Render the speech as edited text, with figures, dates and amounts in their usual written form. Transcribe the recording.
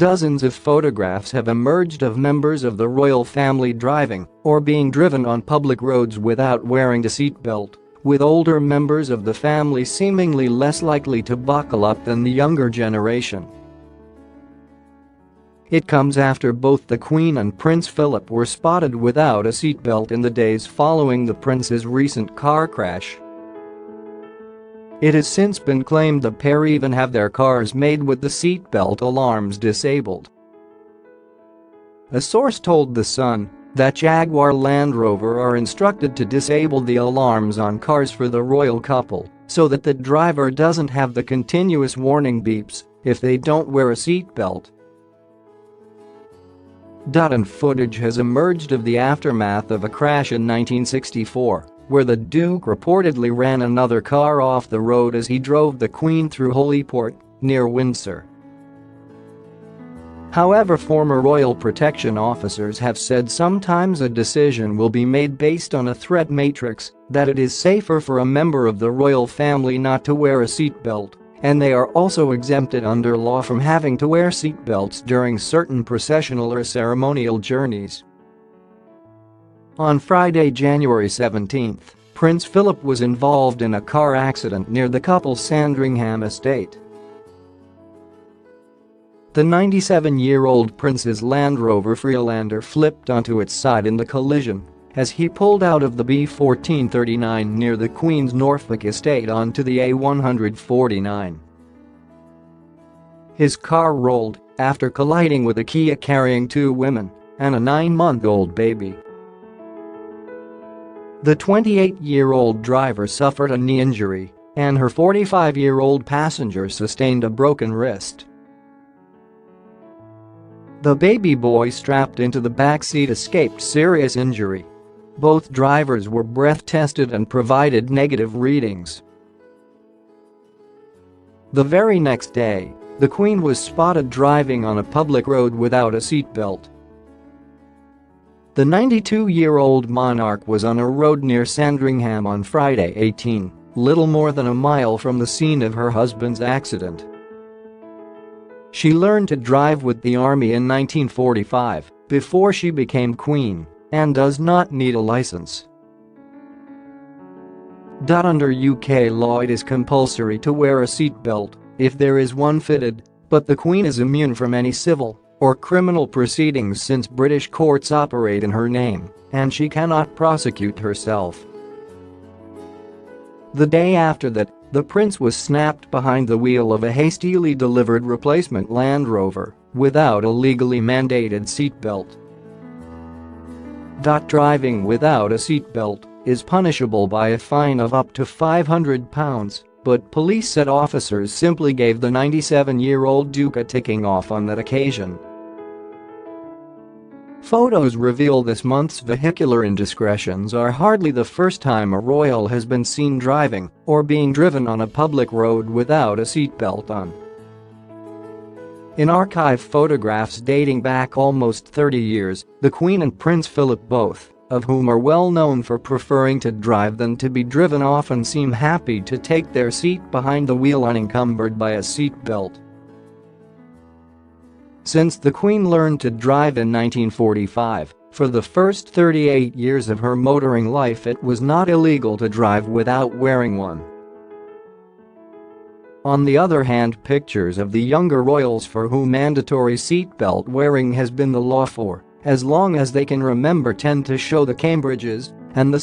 Dozens of photographs have emerged of members of the royal family driving or being driven on public roads without wearing a seatbelt, with older members of the family seemingly less likely to buckle up than the younger generation. It comes after both the Queen and Prince Philip were spotted without a seatbelt in the days following the prince's recent car crash. It has since been claimed the pair even have their cars made with the seatbelt alarms disabled. A source told The Sun that Jaguar Land Rover are instructed to disable the alarms on cars for the royal couple so that the driver doesn't have the continuous warning beeps if they don't wear a seatbelt. And footage has emerged of the aftermath of a crash in 1964, where the Duke reportedly ran another car off the road as he drove the Queen through Holyport, near Windsor. However, former royal protection officers have said sometimes a decision will be made based on a threat matrix, that it is safer for a member of the royal family not to wear a seatbelt, and they are also exempted under law from having to wear seatbelts during certain processional or ceremonial journeys. On Friday, January 17, Prince Philip was involved in a car accident near the couple's Sandringham estate. The 97-year-old prince's Land Rover Freelander flipped onto its side in the collision as he pulled out of the B1439 near the Queen's Norfolk estate onto the A149. His car rolled after colliding with a Kia carrying 2 women and a 9-month-old baby. The 28-year-old driver suffered a knee injury, and her 45-year-old passenger sustained a broken wrist. The baby boy strapped into the back seat escaped serious injury. Both drivers were breath tested and provided negative readings. The very next day, the Queen was spotted driving on a public road without a seatbelt. The 92-year-old monarch was on a road near Sandringham on Friday, 18, little more than a mile from the scene of her husband's accident. She learned to drive with the army in 1945, before she became queen, and does not need a license. Under UK law, it is compulsory to wear a seatbelt if there is one fitted, but the Queen is immune from any civil or criminal proceedings since British courts operate in her name, and she cannot prosecute herself. The day after that, the prince was snapped behind the wheel of a hastily delivered replacement Land Rover without a legally mandated seatbelt. Driving without a seatbelt is punishable by a fine of up to £500, but police said officers simply gave the 97-year-old Duke a ticking off on that occasion. Photos reveal this month's vehicular indiscretions are hardly the first time a royal has been seen driving or being driven on a public road without a seatbelt on. In archive photographs dating back almost 30 years, the Queen and Prince Philip, both of whom are well known for preferring to drive than to be driven, often seem happy to take their seat behind the wheel unencumbered by a seatbelt. Since the Queen learned to drive in 1945, for the first 38 years of her motoring life it was not illegal to drive without wearing one. On the other hand, pictures of the younger royals for whom mandatory seatbelt wearing has been the law for as long as they can remember tend to show the Cambridges and the